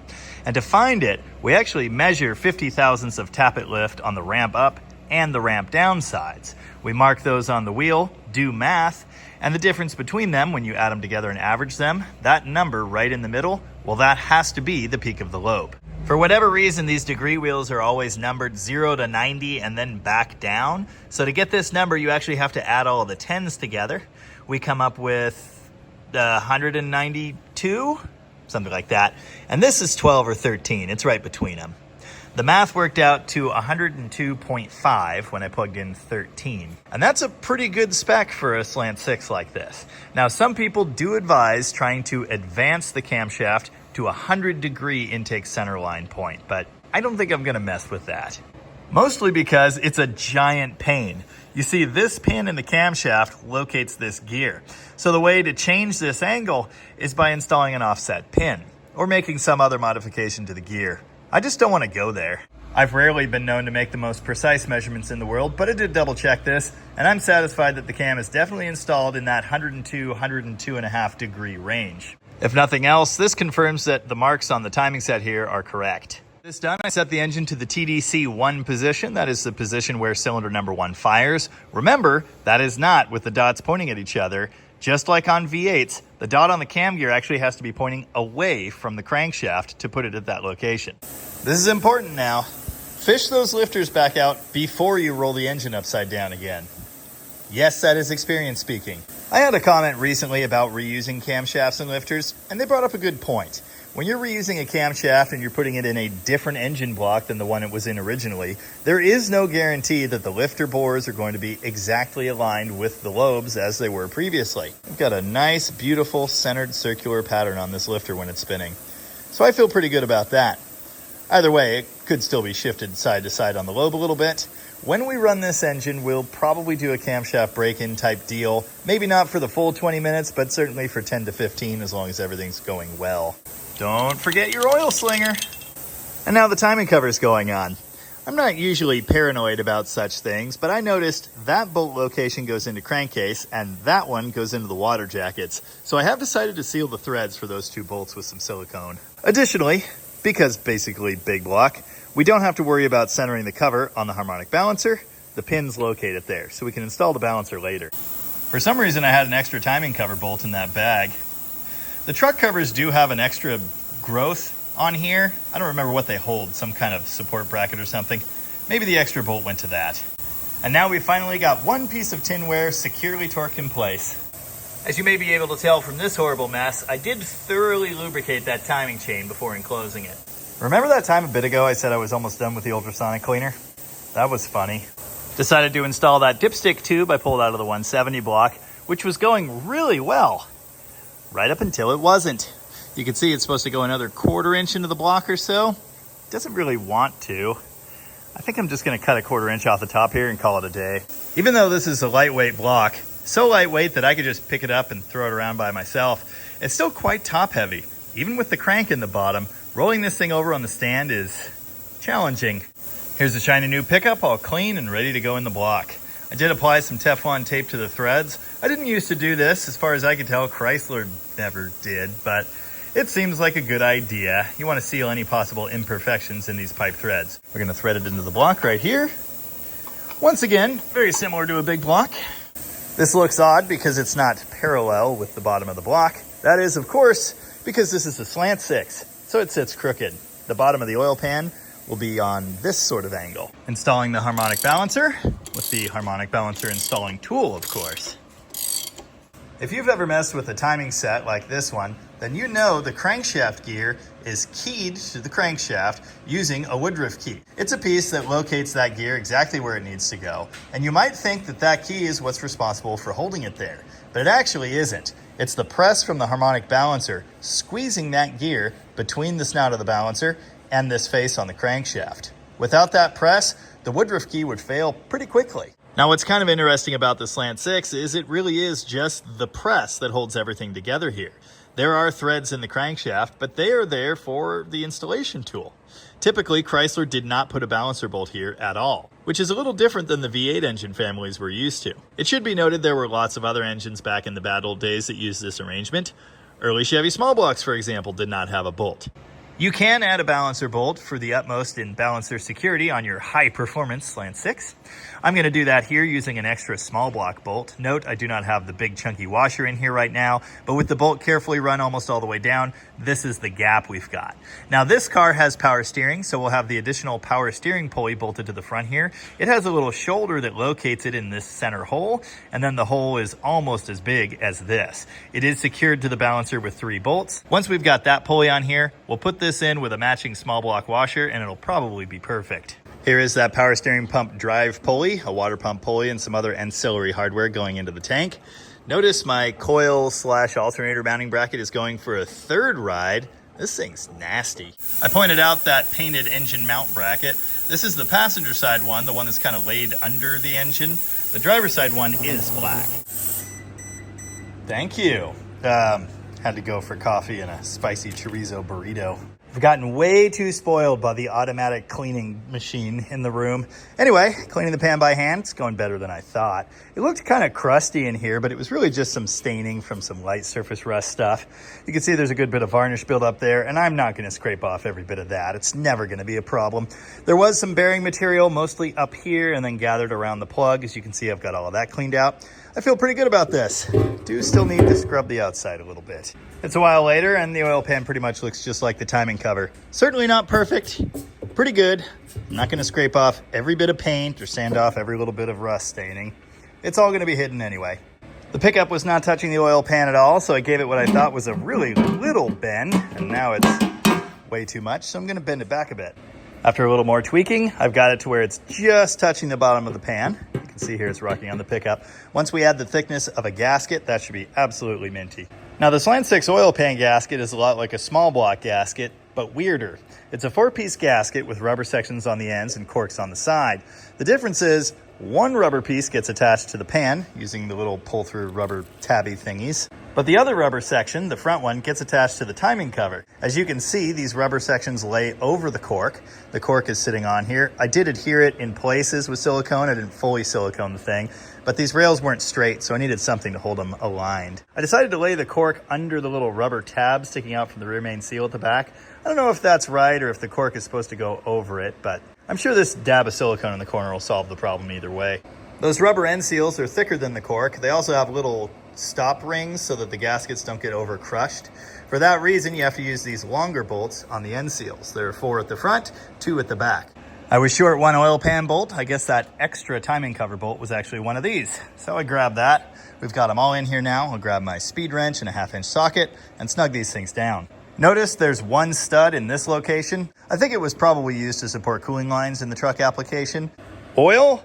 And to find it, we actually measure 50 thousandths of tappet lift on the ramp up and the ramp down sides. We mark those on the wheel, do math, And the difference between them, when you add them together and average them, that number right in the middle, well, that has to be the peak of the lobe. For whatever reason, these degree wheels are always numbered 0 to 90 and then back down. So to get this number, you actually have to add all of the 10s together. We come up with 192, something like that. And this is 12 or 13. It's right between them. The math worked out to 102.5 when I plugged in 13. And that's a pretty good spec for a Slant 6 like this. Now, some people do advise trying to advance the camshaft to a 100-degree intake centerline point, but I don't think I'm gonna mess with that. Mostly because it's a giant pain. You see, this pin in the camshaft locates this gear. So the way to change this angle is by installing an offset pin or making some other modification to the gear. I just don't want to go there. I've rarely been known to make the most precise measurements in the world, but I did double check this, and I'm satisfied that the cam is definitely installed in that 102.5 degree range. If nothing else, this confirms that the marks on the timing set here are correct. This done, I set the engine to the TDC 1 position. That is the position where cylinder number 1 fires. Remember, that is not with the dots pointing at each other. Just like on V8s, the dot on the cam gear actually has to be pointing away from the crankshaft to put it at that location. This is important now. Fish those lifters back out before you roll the engine upside down again. Yes, that is experience speaking. I had a comment recently about reusing camshafts and lifters, and they brought up a good point. When you're reusing a camshaft and you're putting it in a different engine block than the one it was in originally, there is no guarantee that the lifter bores are going to be exactly aligned with the lobes as they were previously. I've got a nice, beautiful, centered circular pattern on this lifter when it's spinning. So I feel pretty good about that. Either way, it could still be shifted side to side on the lobe a little bit. When we run this engine, we'll probably do a camshaft break-in type deal. Maybe not for the full 20 minutes, but certainly for 10 to 15 as long as everything's going well. Don't forget your oil slinger. And now the timing cover is going on. I'm not usually paranoid about such things, but I noticed that bolt location goes into crankcase and that one goes into the water jackets. So I have decided to seal the threads for those 2 bolts with some silicone. Additionally, because basically big block, we don't have to worry about centering the cover on the harmonic balancer. The pin's located there, so we can install the balancer later. For some reason, I had an extra timing cover bolt in that bag. The truck covers do have an extra growth on here. I don't remember what they hold, some kind of support bracket or something. Maybe the extra bolt went to that. And now we finally got one piece of tinware securely torqued in place. As you may be able to tell from this horrible mess, I did thoroughly lubricate that timing chain before enclosing it. Remember that time a bit ago I said I was almost done with the ultrasonic cleaner? That was funny. Decided to install that dipstick tube I pulled out of the 170 block, which was going really well. Right up until it wasn't. You can see it's supposed to go another 1/4 inch into the block or so. It doesn't really want to. I think I'm just gonna cut a 1/4 inch off the top here and call it a day. Even though this is a lightweight block, so lightweight that I could just pick it up and throw it around by myself, it's still quite top heavy. Even with the crank in the bottom, rolling this thing over on the stand is challenging. Here's a shiny new pickup, all clean and ready to go in the block. I did apply some Teflon tape to the threads. I didn't used to do this. As far as I could tell, Chrysler never did, but it seems like a good idea. You want to seal any possible imperfections in these pipe threads. We're going to thread it into the block right here. Once again, very similar to a big block. This looks odd because it's not parallel with the bottom of the block. That is, of course, because this is a Slant 6, so it sits crooked. The bottom of the oil pan will be on this sort of angle. Installing the harmonic balancer with the harmonic balancer installing tool, of course. If you've ever messed with a timing set like this one, then you know the crankshaft gear is keyed to the crankshaft using a woodruff key. It's a piece that locates that gear exactly where it needs to go, and you might think that that key is what's responsible for holding it there, but it actually isn't. It's the press from the harmonic balancer squeezing that gear between the snout of the balancer and this face on the crankshaft. Without that press, the woodruff key would fail pretty quickly. Now, what's kind of interesting about the Slant 6 is it really is just the press that holds everything together here. There are threads in the crankshaft, but they are there for the installation tool. Typically, Chrysler did not put a balancer bolt here at all, which is a little different than the V8 engine families we're used to. It should be noted there were lots of other engines back in the bad old days that used this arrangement. Early Chevy small blocks, for example, did not have a bolt. You can add a balancer bolt for the utmost in balancer security on your high performance Slant 6. I'm going to do that here using an extra small block bolt. Note, I do not have the big chunky washer in here right now, but with the bolt carefully run almost all the way down, this is the gap we've got. Now this car has power steering, so we'll have the additional power steering pulley bolted to the front here. It has a little shoulder that locates it in this center hole, and then the hole is almost as big as this. It is secured to the balancer with 3 bolts. Once we've got that pulley on here, we'll put this in with a matching small block washer and it'll probably be perfect. Here is that power steering pump drive pulley, a water pump pulley, and some other ancillary hardware going into the tank. Notice my coil / alternator mounting bracket is going for a 3rd ride. This thing's nasty. I pointed out that painted engine mount bracket. This is the passenger side one, the one that's kind of laid under the engine. The driver's side one is black. Thank you. Had to go for coffee and a spicy chorizo burrito. I've gotten way too spoiled by the automatic cleaning machine in the room. Anyway, cleaning the pan by hand, it's going better than I thought. It looked kind of crusty in here, but it was really just some staining from some light surface rust stuff. You can see there's a good bit of varnish buildup there, and I'm not going to scrape off every bit of that. It's never going to be a problem. There was some bearing material, mostly up here and then gathered around the plug. As you can see, I've got all of that cleaned out. I feel pretty good about this. Do still need to scrub the outside a little bit. It's a while later and the oil pan pretty much looks just like the timing cover. Certainly not perfect, pretty good. I'm not gonna scrape off every bit of paint or sand off every little bit of rust staining. It's all gonna be hidden anyway. The pickup was not touching the oil pan at all, so I gave it what I thought was a really little bend, and now it's way too much, so I'm gonna bend it back a bit. After a little more tweaking, I've got it to where it's just touching the bottom of the pan. You can see here it's rocking on the pickup. Once we add the thickness of a gasket, that should be absolutely minty. Now the Slant 6 oil pan gasket is a lot like a small block gasket, but weirder. It's a 4-piece gasket with rubber sections on the ends and corks on the side. The difference is one rubber piece gets attached to the pan using the little pull-through rubber tabby thingies. But the other rubber section, the front one, gets attached to the timing cover. As you can see, these rubber sections lay over the cork. The cork is sitting on here. I did adhere it in places with silicone. I didn't fully silicone the thing, but these rails weren't straight, so I needed something to hold them aligned. I decided to lay the cork under the little rubber tab sticking out from the rear main seal at the back. I don't know if that's right or if the cork is supposed to go over it, but I'm sure this dab of silicone in the corner will solve the problem either way. Those rubber end seals are thicker than the cork. They also have little stop rings so that the gaskets don't get over crushed. For that reason, you have to use these longer bolts on the end seals. There are 4 at the front, 2 at the back. I was short 1 oil pan bolt. I guess that extra timing cover bolt was actually one of these. So I grabbed that. We've got them all in here now. I'll grab my speed wrench and a 1/2-inch socket and snug these things down. Notice there's 1 stud in this location. I think it was probably used to support cooling lines in the truck application. Oil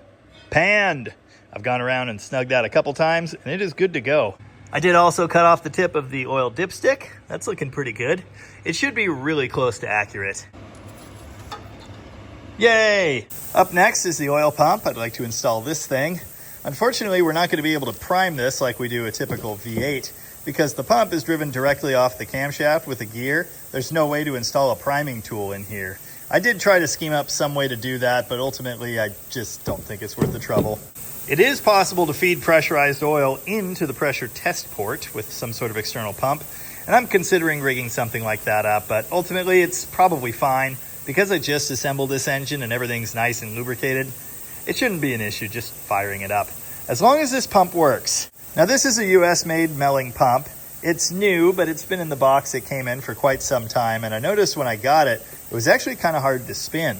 panned. I've gone around and snugged that a couple times and it is good to go. I did also cut off the tip of the oil dipstick. That's looking pretty good. It should be really close to accurate. Yay! Up next is the oil pump. I'd like to install this thing. Unfortunately, we're not going to be able to prime this like we do a typical V8 because the pump is driven directly off the camshaft with a gear. There's no way to install a priming tool in here. I did try to scheme up some way to do that, but ultimately I just don't think it's worth the trouble. It is possible to feed pressurized oil into the pressure test port with some sort of external pump, and I'm considering rigging something like that up, but ultimately it's probably fine. Because I just assembled this engine and everything's nice and lubricated, it shouldn't be an issue just firing it up, as long as this pump works. Now this is a US-made Melling pump. It's new, but it's been in the box it came in for quite some time, and I noticed when I got it, it was actually kind of hard to spin.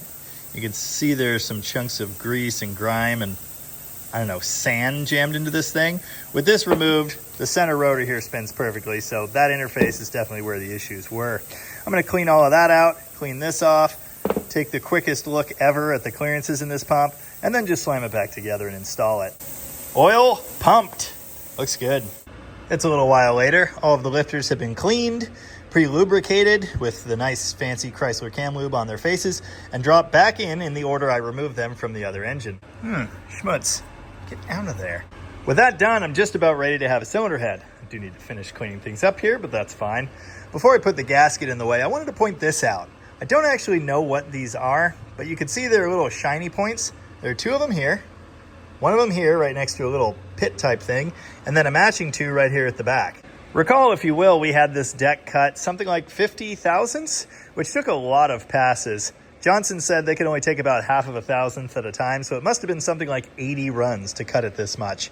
You can see there's some chunks of grease and grime and I don't know, sand jammed into this thing. With this removed, the center rotor here spins perfectly, so that interface is definitely where the issues were. I'm gonna clean all of that out, clean this off, take the quickest look ever at the clearances in this pump, and then just slam it back together and install it. Oil pumped. Looks good. It's a little while later. All of the lifters have been cleaned, pre-lubricated with the nice fancy Chrysler cam lube on their faces, and dropped back in the order I removed them from the other engine. Schmutz. Get out of there. With that done, I'm just about ready to have a cylinder head. I do need to finish cleaning things up here, but that's fine. Before I put the gasket in the way, I wanted to point this out. I don't actually know what these are, but you can see there are little shiny points. There are 2 of them here, 1 of them here right next to a little pit type thing, and then a matching 2 right here at the back. Recall, if you will, we had this deck cut something like 50 thousandths. which took a lot of passes. Johnson said they could only take about half of a thousandth at a time, so it must have been something like 80 runs to cut it this much.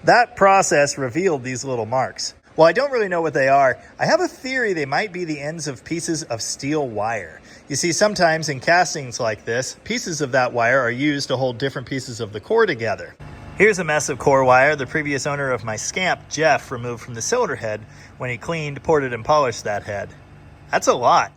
That process revealed these little marks. While I don't really know what they are, I have a theory they might be the ends of pieces of steel wire. You see, sometimes in castings like this, pieces of that wire are used to hold different pieces of the core together. Here's a mess of core wire the previous owner of my Scamp, Jeff, removed from the cylinder head when he cleaned, ported, and polished that head. That's a lot.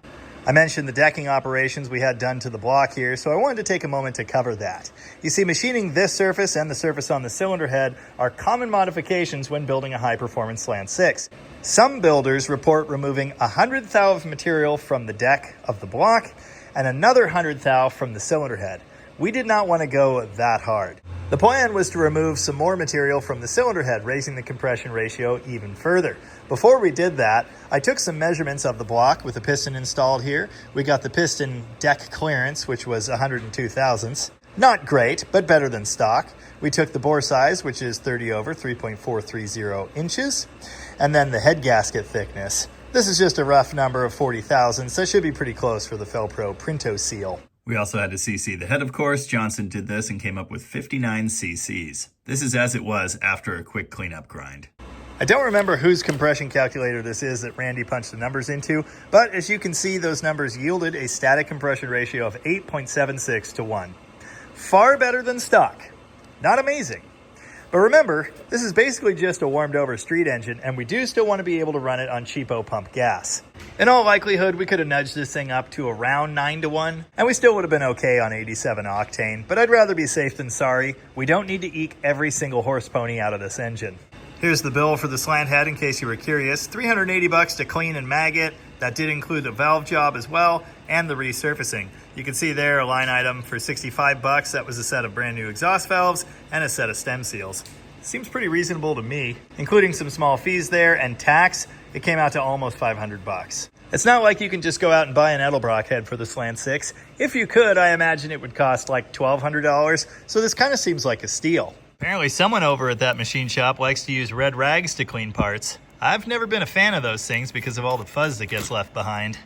I mentioned the decking operations we had done to the block here, so I wanted to take a moment to cover that. You see, machining this surface and the surface on the cylinder head are common modifications when building a high-performance Slant 6. Some builders report removing 100 thou of material from the deck of the block and another 100 thou from the cylinder head. We did not want to go that hard. The plan was to remove some more material from the cylinder head, raising the compression ratio even further. Before we did that, I took some measurements of the block with the piston installed here. We got the piston deck clearance, which was 102 thousandths. Not great, but better than stock. We took the bore size, which is 30 over 3.430 inches, and then the head gasket thickness. This is just a rough number of 40 thousandths, so it should be pretty close for the Felpro Printo seal. We also had to CC the head, of course. Johnson did this and came up with 59 cc's. This is as it was after a quick cleanup grind. I don't remember whose compression calculator this is that Randy punched the numbers into, but as you can see, those numbers yielded a static compression ratio of 8.76 to 1. Far better than stock. Not amazing. But remember, this is basically just a warmed over street engine, and we do still want to be able to run it on cheapo pump gas. In all likelihood, we could have nudged this thing up to around 9 to 1, and we still would have been okay on 87 octane, but I'd rather be safe than sorry. We don't need to eke every single horse pony out of this engine. Here's the bill for the Slant head in case you were curious. $380 to clean and mag it. That did include the valve job as well, and the resurfacing. You can see there a line item for $65. That was a set of brand new exhaust valves and a set of stem seals. Seems pretty reasonable to me. Including some small fees there and tax, it came out to almost $500. It's not like you can just go out and buy an Edelbrock head for the Slant 6. If you could, I imagine it would cost like $1,200, so this kind of seems like a steal. Apparently someone over at that machine shop likes to use red rags to clean parts. I've never been a fan of those things because of all the fuzz that gets left behind.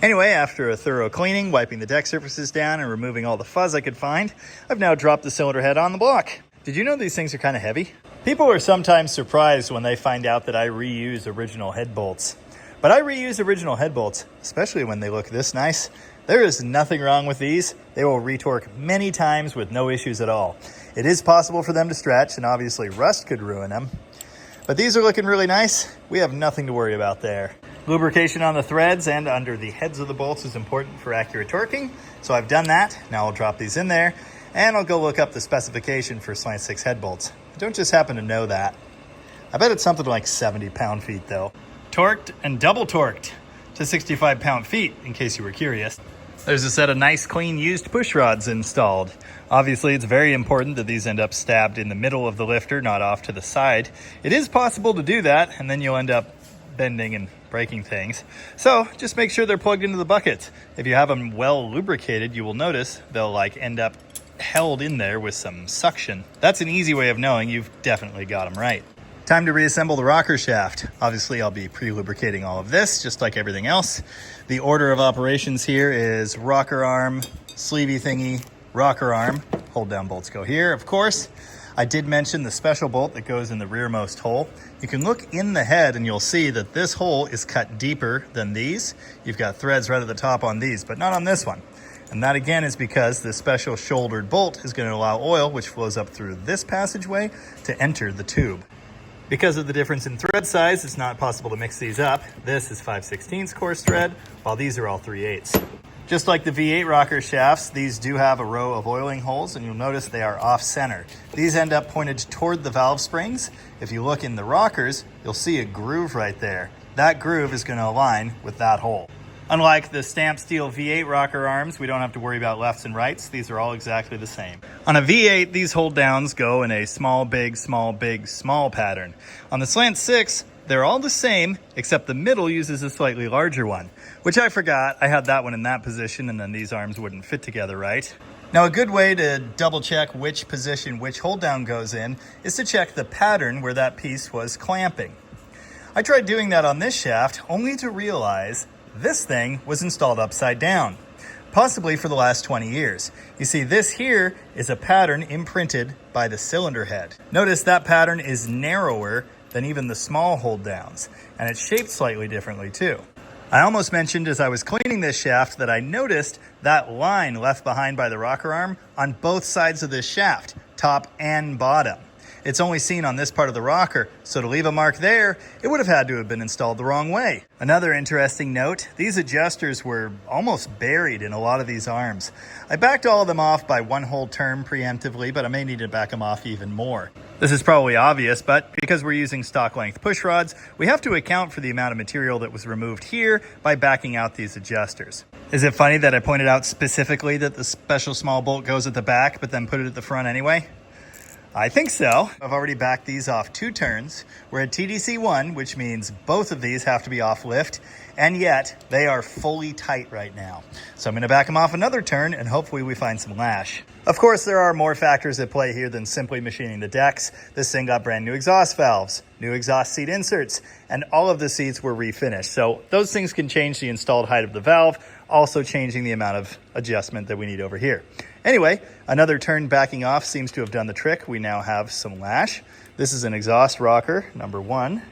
Anyway, after a thorough cleaning, wiping the deck surfaces down and removing all the fuzz I could find, I've now dropped the cylinder head on the block. Did you know these things are kind of heavy? People are sometimes surprised when they find out that I reuse original head bolts. But I reuse original head bolts, especially when they look this nice. There is nothing wrong with these. They will retorque many times with no issues at all. It is possible for them to stretch, and obviously rust could ruin them. But these are looking really nice. We have nothing to worry about there. Lubrication on the threads and under the heads of the bolts is important for accurate torquing, so I've done that. Now I'll drop these in there, and I'll go look up the specification for Slant 6 head bolts. I don't just happen to know that. I bet it's something like 70 pound-feet though. Torqued and double torqued to 65 pound-feet, in case you were curious. There's a set of nice, clean, used push rods installed. Obviously, it's very important that these end up stabbed in the middle of the lifter, not off to the side. It is possible to do that, and then you'll end up bending and breaking things. So just make sure they're plugged into the buckets. If you have them well lubricated, you will notice they'll end up held in there with some suction. That's an easy way of knowing you've definitely got them right. Time to reassemble the rocker shaft. Obviously, I'll be pre-lubricating all of this, just like everything else. The order of operations here is rocker arm, sleevey thingy, rocker arm. Hold down bolts go here, of course. I did mention the special bolt that goes in the rearmost hole. You can look in the head and you'll see that this hole is cut deeper than these. You've got threads right at the top on these, but not on this one. And that again is because this special shouldered bolt is going to allow oil, which flows up through this passageway, to enter the tube. Because of the difference in thread size, it's not possible to mix these up. This is 5/16 coarse thread, while these are all 3/8. Just like the V8 rocker shafts, these do have a row of oiling holes, and you'll notice they are off-center. These end up pointed toward the valve springs. If you look in the rockers, you'll see a groove right there. That groove is going to align with that hole. Unlike the stamped steel V8 rocker arms, we don't have to worry about lefts and rights. These are all exactly the same. On a V8, these hold downs go in a small, big, small, big, small pattern. On the Slant 6, they're all the same, except the middle uses a slightly larger one, which I forgot. I had that one in that position, and then these arms wouldn't fit together right. Now, a good way to double check which position which hold down goes in is to check the pattern where that piece was clamping. I tried doing that on this shaft only to realize this thing was installed upside down, possibly for the last 20 years. You see, this here is a pattern imprinted by the cylinder head. Notice that pattern is narrower than even the small hold downs, and it's shaped slightly differently too. I almost mentioned as I was cleaning this shaft that I noticed that line left behind by the rocker arm on both sides of this shaft, top and bottom. It's only seen on this part of the rocker, so to leave a mark there, it would have had to have been installed the wrong way. Another interesting note, these adjusters were almost buried in a lot of these arms. I backed all of them off by one whole turn preemptively, but I may need to back them off even more. This is probably obvious, but because we're using stock length push rods, we have to account for the amount of material that was removed here by backing out these adjusters. Is it funny that I pointed out specifically that the special small bolt goes at the back, but then put it at the front anyway? I think so. I've already backed these off 2 turns. We're at TDC 1, which means both of these have to be off lift, and yet they are fully tight right now. So I'm going to back them off another turn, and hopefully we find some lash. Of course, there are more factors at play here than simply machining the decks. This thing got brand new exhaust valves, new exhaust seat inserts, and all of the seats were refinished. So those things can change the installed height of the valve, also changing the amount of adjustment that we need over here. Anyway, another turn backing off seems to have done the trick. We now have some lash. This is an exhaust rocker, number 1.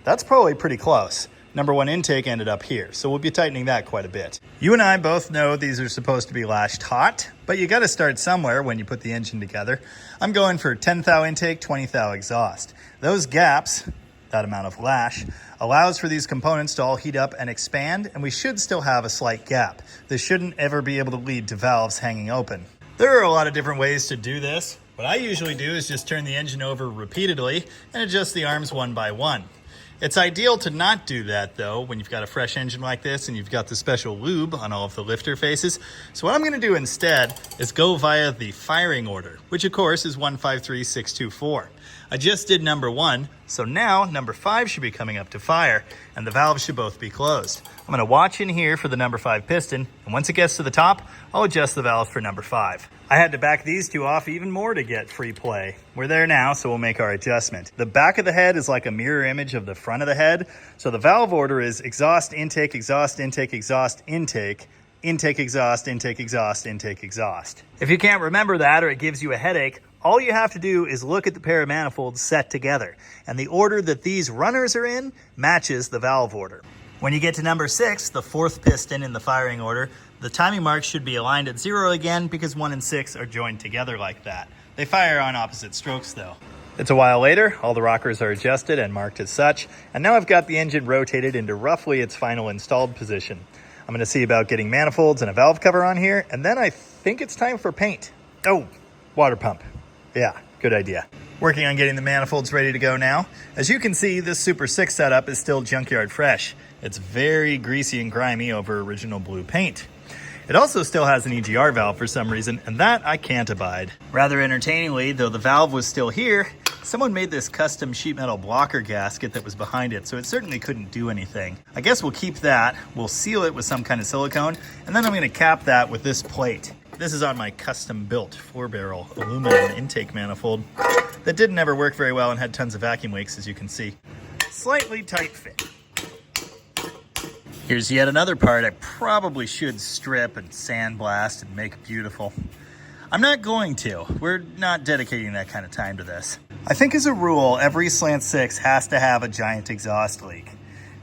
That's probably pretty close. Number 1 intake ended up here, so we'll be tightening that quite a bit. You and I both know these are supposed to be lashed hot, but you gotta start somewhere when you put the engine together. I'm going for 10 thou intake, 20 thou exhaust. Those gaps, that amount of lash, allows for these components to all heat up and expand, and we should still have a slight gap. This shouldn't ever be able to lead to valves hanging open. There are a lot of different ways to do this. What I usually do is just turn the engine over repeatedly and adjust the arms one by one. It's ideal to not do that though when you've got a fresh engine like this and you've got the special lube on all of the lifter faces. So what I'm going to do instead is go via the firing order, which of course is 153624. I just did number 1, so now number 5 should be coming up to fire, and the valves should both be closed. I'm going to watch in here for the number 5 piston, and once it gets to the top, I'll adjust the valves for number 5. I had to back these 2 off even more to get free play. We're there now, so we'll make our adjustment. The back of the head is like a mirror image of the front of the head, so the valve order is exhaust, intake, exhaust, intake, exhaust, intake, intake, exhaust, intake, exhaust, intake, exhaust. If you can't remember that or it gives you a headache, all you have to do is look at the pair of manifolds set together, and the order that these runners are in matches the valve order. When you get to number 6, the 4th piston in the firing order, the timing marks should be aligned at 0 again because 1 and 6 are joined together like that. They fire on opposite strokes though. It's a while later, all the rockers are adjusted and marked as such, and now I've got the engine rotated into roughly its final installed position. I'm going to see about getting manifolds and a valve cover on here, and then I think it's time for paint. Oh, water pump. Yeah, good idea. Working on getting the manifolds ready to go now. As you can see, this Super 6 setup is still junkyard fresh. It's very greasy and grimy over original blue paint. It also still has an EGR valve for some reason, and that I can't abide. Rather entertainingly, though the valve was still here, someone made this custom sheet metal blocker gasket that was behind it, so it certainly couldn't do anything. I guess we'll keep that, we'll seal it with some kind of silicone, and then I'm going to cap that with this plate. This is on my custom-built 4-barrel aluminum intake manifold that didn't ever work very well and had tons of vacuum leaks, as you can see. Slightly tight fit. Here's yet another part I probably should strip and sandblast and make beautiful. I'm not going to. We're not dedicating that kind of time to this. I think as a rule, every Slant 6 has to have a giant exhaust leak.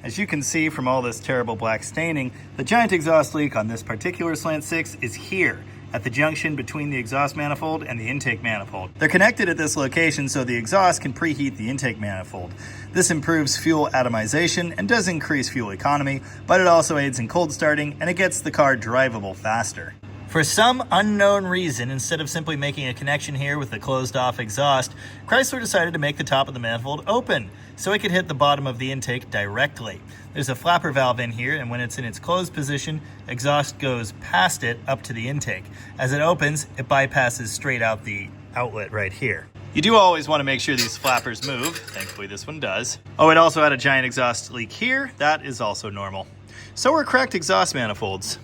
As you can see from all this terrible black staining, the giant exhaust leak on this particular Slant 6 is here, at the junction between the exhaust manifold and the intake manifold. They're connected at this location so the exhaust can preheat the intake manifold. This improves fuel atomization and does increase fuel economy, but it also aids in cold starting and it gets the car drivable faster. For some unknown reason, instead of simply making a connection here with the closed-off exhaust, Chrysler decided to make the top of the manifold open, so it could hit the bottom of the intake directly. There's a flapper valve in here, and when it's in its closed position, exhaust goes past it up to the intake. As it opens, it bypasses straight out the outlet right here. You do always want to make sure these flappers move. Thankfully, this one does. Oh, it also had a giant exhaust leak here. That is also normal. So are cracked exhaust manifolds.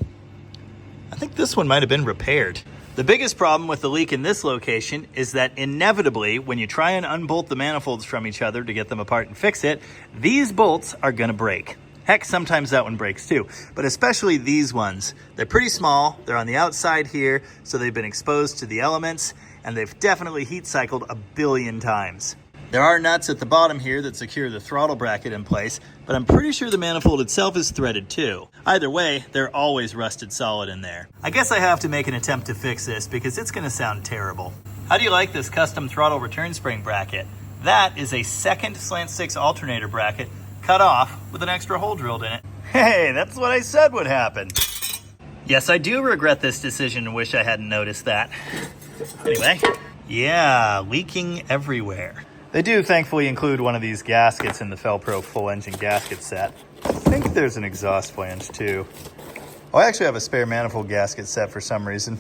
I think this one might have been repaired. The biggest problem with the leak in this location is that inevitably, when you try and unbolt the manifolds from each other to get them apart and fix it, these bolts are going to break. Heck, sometimes that one breaks too, but especially these ones. They're pretty small, they're on the outside here, so they've been exposed to the elements, and they've definitely heat cycled a billion times. There are nuts at the bottom here that secure the throttle bracket in place, but I'm pretty sure the manifold itself is threaded too. Either way, they're always rusted solid in there. I guess I have to make an attempt to fix this because it's gonna sound terrible. How do you like this custom throttle return spring bracket? That is a second Slant 6 alternator bracket cut off with an extra hole drilled in it. Hey, that's what I said would happen. Yes, I do regret this decision and wish I hadn't noticed that. Anyway, yeah, leaking everywhere. They do thankfully include one of these gaskets in the Felpro full engine gasket set. I think there's an exhaust flange too. Oh, I actually have a spare manifold gasket set for some reason.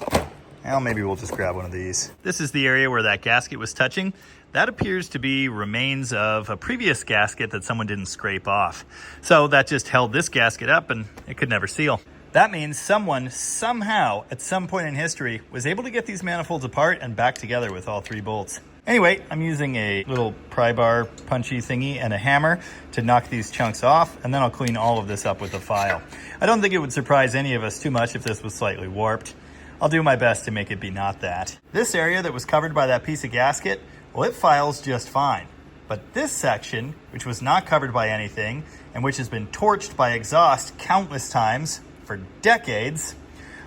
Well, maybe we'll just grab one of these. This is the area where that gasket was touching. That appears to be remains of a previous gasket that someone didn't scrape off. So that just held this gasket up and it could never seal. That means someone, somehow, at some point in history, was able to get these manifolds apart and back together with all 3 bolts. Anyway, I'm using a little pry bar punchy thingy and a hammer to knock these chunks off, and then I'll clean all of this up with a file. I don't think it would surprise any of us too much if this was slightly warped. I'll do my best to make it be not that. This area that was covered by that piece of gasket, well, it files just fine. But this section, which was not covered by anything, and which has been torched by exhaust countless times for decades,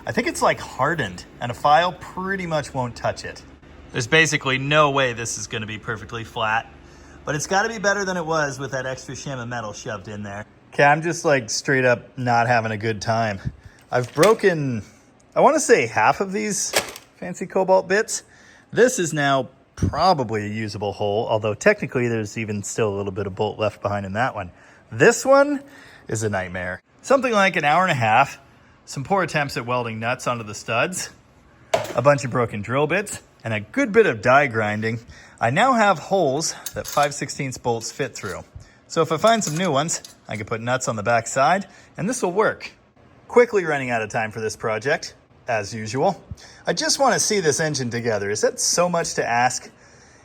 I think it's like hardened, and a file pretty much won't touch it. There's basically no way this is going to be perfectly flat, but it's got to be better than it was with that extra shim of metal shoved in there. Okay, I'm just like straight up not having a good time. I've broken, I want to say half of these fancy cobalt bits. This is now probably a usable hole, although technically there's even still a little bit of bolt left behind in that one. This one is a nightmare. Something like an hour and a half, some poor attempts at welding nuts onto the studs, a bunch of broken drill bits, and a good bit of die grinding. I now have holes that 5/16 bolts fit through. So if I find some new ones, I can put nuts on the back side, and this will work. Quickly running out of time for this project, as usual. I just want to see this engine together. Is that so much to ask?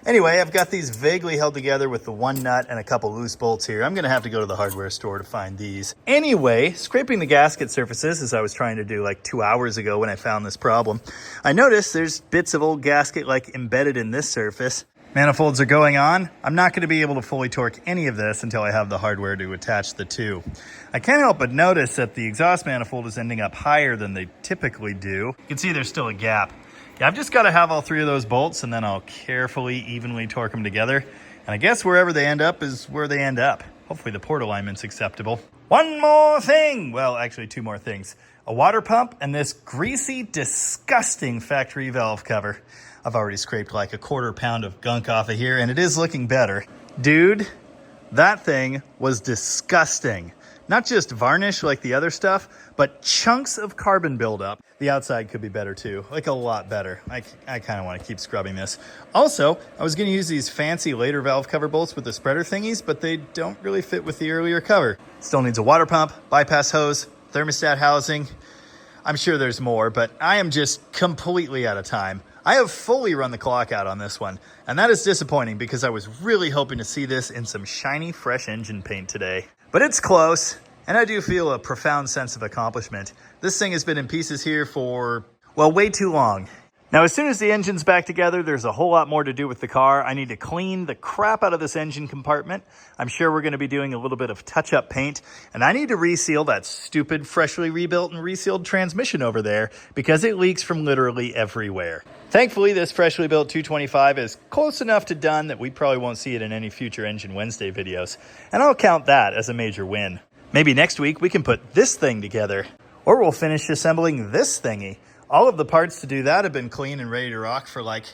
Anyway, I've got these vaguely held together with the one nut and a couple loose bolts here. I'm going to have to go to the hardware store to find these. Anyway, scraping the gasket surfaces, as I was trying to do like 2 hours ago when I found this problem, I noticed there's bits of old gasket like embedded in this surface. Manifolds are going on. I'm not going to be able to fully torque any of this until I have the hardware to attach the two. I can't help but notice that the exhaust manifold is ending up higher than they typically do. You can see there's still a gap. Yeah, I've just got to have all 3 of those bolts, and then I'll carefully, evenly torque them together. And I guess wherever they end up is where they end up. Hopefully the port alignment's acceptable. One more thing! Well, actually 2 more things. A water pump and this greasy, disgusting factory valve cover. I've already scraped like a 1/4 pound of gunk off of here, and it is looking better. Dude, that thing was disgusting. Not just varnish like the other stuff, but chunks of carbon buildup. The outside could be better too, like a lot better. I kind of want to keep scrubbing this. Also, I was going to use these fancy later valve cover bolts with the spreader thingies, but they don't really fit with the earlier cover. Still needs a water pump, bypass hose, thermostat housing. I'm sure there's more, but I am just completely out of time. I have fully run the clock out on this one, and that is disappointing because I was really hoping to see this in some shiny, fresh engine paint today. But it's close, and I do feel a profound sense of accomplishment. This thing has been in pieces here for, well, way too long. Now, as soon as the engine's back together, there's a whole lot more to do with the car. I need to clean the crap out of this engine compartment. I'm sure we're going to be doing a little bit of touch-up paint, and I need to reseal that stupid, freshly rebuilt and resealed transmission over there because it leaks from literally everywhere. Thankfully, this freshly built 225 is close enough to done that we probably won't see it in any future Engine Wednesday videos, and I'll count that as a major win. Maybe next week we can put this thing together, or we'll finish assembling this thingy. All of the parts to do that have been clean and ready to rock for like,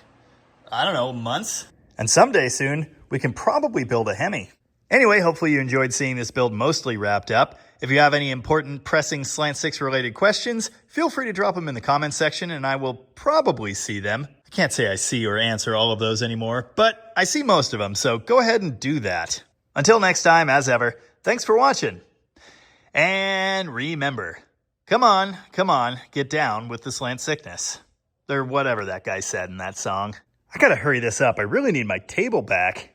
I don't know, months. And someday soon, we can probably build a Hemi. Anyway, hopefully you enjoyed seeing this build mostly wrapped up. If you have any important pressing Slant 6 related questions, feel free to drop them in the comments section and I will probably see them. I can't say I see or answer all of those anymore, but I see most of them, so go ahead and do that. Until next time, as ever, thanks for watching. And remember, come on, get down with the slant sickness. Or whatever that guy said in that song. I gotta hurry this up. I really need my table back.